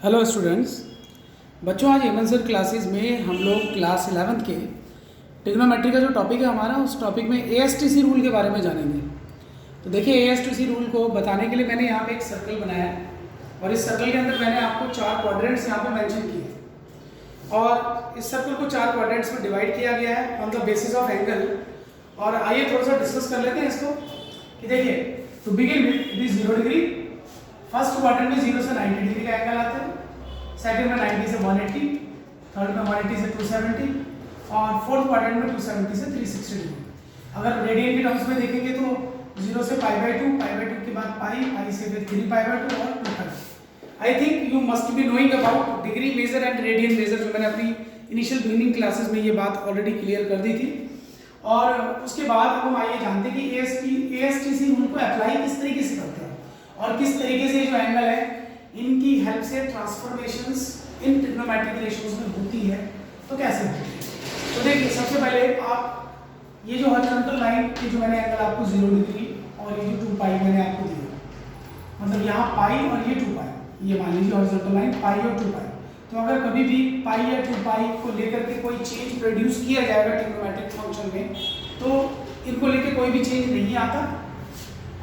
Hello students. बच्चों, आज Hemant sir classes में हम लोग क्लास 11th के ट्रिग्नोमेट्री का जो टॉपिक है हमारा, उस टॉपिक में एएसटीसी रूल के बारे में जानेंगे। तो देखिए, एएसटीसी रूल को बताने के लिए मैंने यहाँ पे एक सर्कल बनाया है और इस सर्कल के अंदर मैंने आपको 4 क्वाड्रेंट्स यहाँ पे मेंशन किए और इस सर्कल को 4 क्वाड्रेंट्स में डिवाइड किया गया है on the basis of angle. और आइए थोड़ा सा डिस्कस कर लेते हैं इसको कि देखिए, to begin with it is 0 degree. First quadrant में 0 से 90 डिग्री का एंगल आता है, सेकंड में 90 से 180, थर्ड में 180 से 270 और फोर्थ क्वाड्रेंट में 270 से 360 डिग्री। अगर रेडियन के टर्म्स में देखेंगे तो 0 से π/2, π/2 के बाद पाई, पाई से फिर 3π/2 और 2π। I think you must be knowing about degree measure and radian measure, जो मैंने अपनी इनिशियल बिगिनिंग क्लासेस में ये बात ऑलरेडी क्लियर कर दी थी। और उसके बाद अब हम आइए जानते हैं कि एएसटीसी रूल को अप्लाई किस तरीके से करते हैं और किस तरीके से जो एंगल है इनकी हेल्प से ट्रांसफॉर्मेशंस इन ट्रिग्नोमेट्रिक रेशियोज में होती है। तो कैसे होती है? तो देखिए, सबसे पहले आप ये जो हॉरिजॉन्टल लाइन की जो मैंने एंगल आपको 0 डिग्री और ये जो 2π मैंने आपको दिया, मतलब यहाँ पाई और ये 2π, ये मान लीजिए हॉरिजॉन्टल लाइन पाई और 2π। तो अगर कभी भी पाई या 2π को लेकर के कोई चेंज प्रोड्यूस किया जाएगा ट्रिग्नोमेट्रिक फंक्शन में, तो इनको लेकर कोई भी चेंज नहीं आता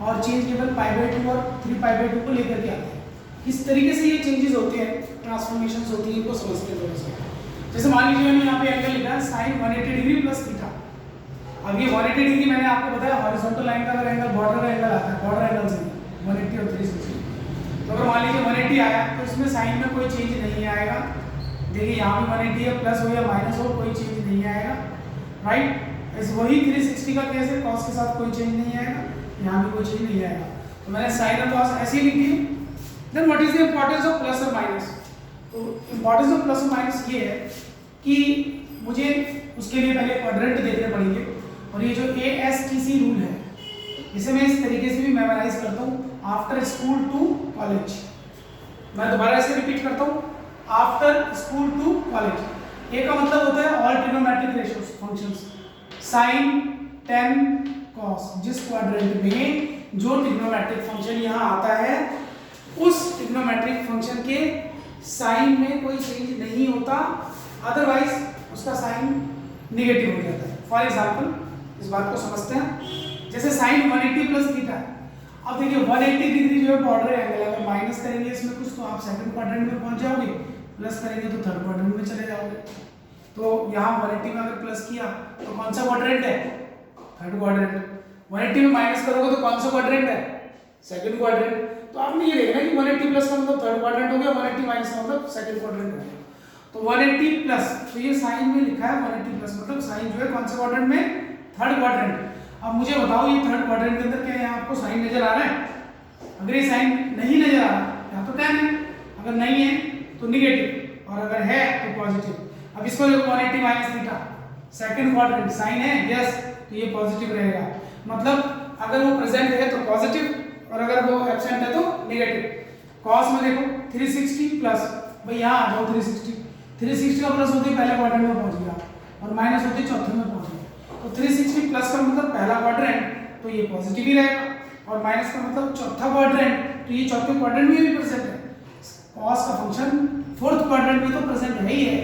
और चेंज केवल π/2 और 3π/2 को लेकर के आते हैं। किस तरीके से ये चेंजेस होते हैं, ट्रांसफॉर्मेशंस होती हैं, इनको समझते हैं थोड़ा सा। जैसे मान लीजिए मैंने यहाँ पे एंगल लिखा है sin 180 डिग्री प्लस थीटा। अब ये 180 डिग्री मैंने आपको बताया हॉरिजॉन्टल लाइन का अगर एंगल बॉर्डर का एंगल आता है, बॉर्डर एंगल से 180 और 360, तो अगर मान लीजिए 180 आया तो इसमें साइन में कोई चेंज नहीं आएगा। देखिए यहाँ पे 180 है, प्लस हो या माइनस हो कोई चेंज नहीं आएगा, राइट। ऐसे वही 360 का केस है, कॉस के साथ कोई चेंज नहीं आएगा, यहाँ भी कोई चेंज नहीं आएगा। तो मैंने साइन और कॉस ऐसे ही लिख दिए। Then what is the importance of plus और माइनस? तो इंपॉर्टेंस ऑफ प्लस और माइनस ये है कि मुझे उसके लिए पहले क्वाड्रेंट देखने पड़ेंगे और ये जो एएसटीसी रूल है इसे मैं इस तरीके से भी मेमोराइज करता हूँ आफ्टर स्कूल टू कॉलेज। मैं दोबारा इसे रिपीट करता हूँ, after school to college. A का मतलब होता है all trigonometric ratios functions, sine, tan, cos. जिस क्वाड्रेंट में जो ट्रिग्नोमेट्रिक फंक्शन यहाँ आता है उस ट्रिग्नोमेट्रिक फंक्शन के साइन में कोई चेंज नहीं होता, अदरवाइज उसका साइन नेगेटिव हो जाता है। फॉर एग्जांपल इस बात को समझते हैं, जैसे साइन 180 प्लस थीटा। अब देखिए 180 डिग्री जो है बॉर्डर एंगल, अगर माइनस करेंगे इसमें कुछ तो आप सेकंड क्वाड्रेंट में पहुंच जाओगे, प्लस करेंगे तो थर्ड क्वाड्रेंट में चले जाओगे। तो यहाँ 180 में अगर प्लस किया तो कौन सा क्वाड्रेंट है? Third quadrant. 180 में माइनस करोगे तो कौन सा क्वाड्रेंट है? Second quadrant. तो आपने ये देखना कि 180 प्लस का मतलब थर्ड क्वाड्रेंट हो गया, 180 माइनस का मतलब सेकंड क्वाड्रेंट हो गया। तो 180 प्लस, तो ये साइन में लिखा है 180 प्लस, मतलब साइन जो है कौन से क्वाड्रेंट में? Third quadrant. अब मुझे बताओ ये थर्ड क्वाड्रेंट के अंदर क्या यहाँ आपको साइन नजर आ रहा है? अगर ये साइन नहीं नजर आ रहा या तो टेन है, अगर नहीं है तो निगेटिव, और अगर है तो पॉजिटिव। अब इसको देखो 180 minus theta, second quadrant, sine है यस, तो ये पॉजिटिव रहेगा। मतलब अगर वो प्रेजेंट है तो पॉजिटिव और अगर वो एब्सेंट है तो नेगेटिव। कॉस में देखो 360 प्लस, भाई यहाँ आ जाओ 360 का प्लस होते ही पहले क्वाड्रेंट में पहुंच गया और माइनस होते ही चौथे में पहुंच गया। तो 360 प्लस का मतलब पहला क्वाड्रेंट, तो ये पॉजिटिव ही रहेगा, और माइनस का मतलब चौथा क्वाड्रेंट, तो ये चौथे क्वाड्रेंट में भी प्रेजेंट है। कॉस का फंक्शन फोर्थ क्वाड्रेंट में तो प्रेजेंट है ही है,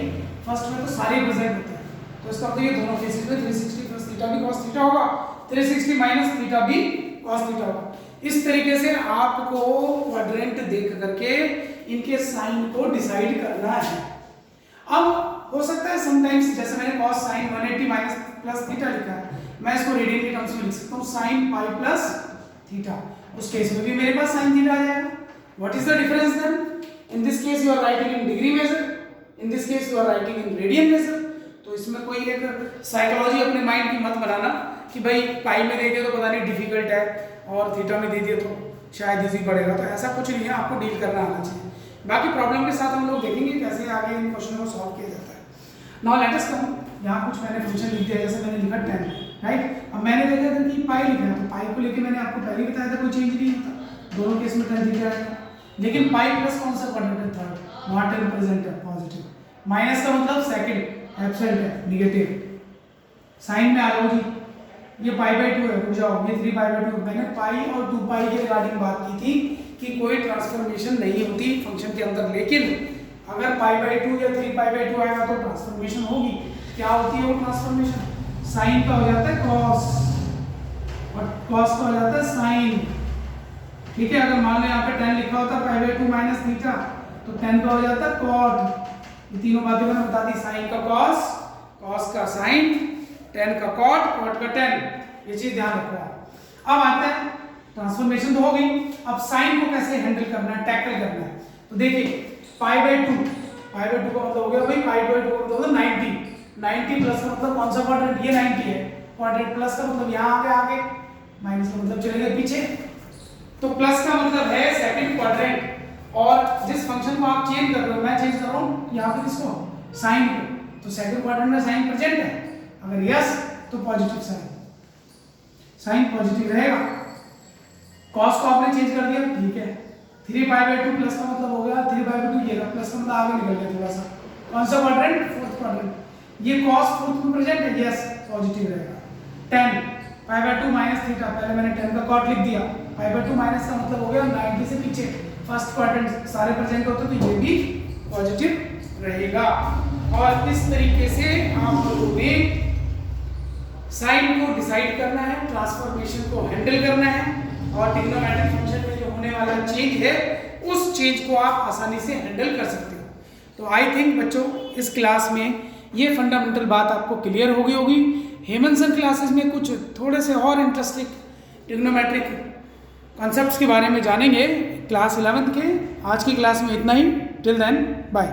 फर्स्ट में तो सारे प्रेजेंट होते हैं। तो इसका मतलब ये दोनों केसेस में 360 प्लस थीटा भी cos थीटा होगा, 360 माइनस थीटा भी cos थीटा होगा। इस तरीके से आपको क्वाड्रेंट देख करके इनके साइन को डिसाइड करना है। अब हो सकता है समटाइम्स, जैसे मैंने cos sin 180 minus plus theta लिखा है, मैं इसको रेडियन के टर्म्स में लिख सकता हूँ sin पाई प्लस थीटा। उस केस में भी मेरे पास sin थीटा आ जाएगा। What is the difference then? In this case you are writing in degree measure, in this case you are writing in radian measure. तो इसमें कोई एक साइकोलॉजी अपने माइंड की मत बनाना कि भाई पाई में दे दिया तो पता नहीं डिफिकल्ट है और थीटा में दे दिया तो शायद इजी पड़ेगा। तो ऐसा कुछ नहीं है, आपको डील करना आना चाहिए। बाकी प्रॉब्लम के साथ हम लोग देखेंगे कैसे आगे इन क्वेश्चनों को सॉल्व किया जाता है। नाउ लेट अस कम, यहाँ कुछ मैंने फंक्शन लिख दिया, जैसे मैंने लिखा 10, राइट। अब मैंने देखा था कि पाई लिखा है, तो पाई को लेके मैंने आपको पहले ही बताया था कोई चेंज नहीं होता, दोनों केस में 10 दिखा है। लेकिन पाई प्लस कौन सा क्वाड्रेंट है? थर्ड, वहाँ 10 प्रेजेंट है, पॉजिटिव। माइनस का मतलब सेकंड, एब्सेंट है, निगेटिव। साइन में आ जाओ जी, ये π/2 है, रुक जाओ, ये 3π/2। मैंने पाई और 2π के रिगार्डिंग बात की थी कि कोई ट्रांसफॉर्मेशन नहीं होती फंक्शन के अंदर, लेकिन अगर π/2 या 3π/2 आएगा तो ट्रांसफॉर्मेशन होगी। क्या होती है वो ट्रांसफॉर्मेशन? साइन का हो जाता है कॉस और कॉस का हो जाता है साइन। ठीक है, अगर मान लो यहाँ पे 10 लिखा होता π/2 माइनस थीटा तो 10 का हो जाता है कॉट। ये तीनों बातें मैंने बता दी, साइन का कॉस, कॉस का साइन, 10 का कॉट, कॉट का 10। ये चीज ध्यान रखो। अब आता है ट्रांसफॉर्मेशन तो हो गई, अब साइन को कैसे हैंडल करना है, टैकल करना है। तो देखिए π/2 का मतलब हो गया भाई, π/2 का मतलब 90 प्लस का मतलब कौन सा क्वाड्रेंट? ये 90 है। क्वाड्रेंट प्लस का मतलब यहाँ आगे, माइनस का मतलब चले गए पीछे। तो प्लस का मतलब है सेकंड क्वाड्रेंट, और जिस फंक्शन को आप चेंज कर रहे हो, मैं चेंज कर रहा हूँ यहाँ पे किसको? साइन को, तो सेकंड क्वाड्रेंट में साइन प्रेजेंट है। अगर यस तो पॉजिटिव साइन, साइन पॉजिटिव रहेगा। कॉस को आपने चेंज कर दिया, ठीक है। 3π/2 प्लस का मतलब हो गया 3π/2, ये प्लस का मतलब आगे निकल गया थोड़ा सा। कौन सा क्वाड्रेंट? Fourth quadrant. ये cos फोर्थ में प्रेजेंट है, यस पॉजिटिव रहेगा। 10 π/2 माइनस थीटा, पहले मैंने 10 का कॉट लिख दिया। π/2 माइनस का मतलब हो गया 90 से पीछे, फर्स्ट क्वाड्रेंट सारे प्रेजेंट होते तो ये भी पॉजिटिव रहेगा। और इस तरीके से आप लोगों ने साइन को डिसाइड करना है, ट्रांसफॉर्मेशन को हैंडल करना है, और ट्रिग्नोमेट्रिक फंक्शन में जो होने वाला चेंज है उस चेंज को आप आसानी से हैंडल कर सकते हो। तो आई थिंक बच्चों इस क्लास में ये फंडामेंटल बात आपको क्लियर हो गई होगी। हेमंत सर क्लासेस में कुछ थोड़े से और इंटरेस्टिंग ट्रिग्नोमेट्रिक कॉन्सेप्ट्स के बारे में जानेंगे क्लास 11 के। आज की क्लास में इतना ही। Till then bye.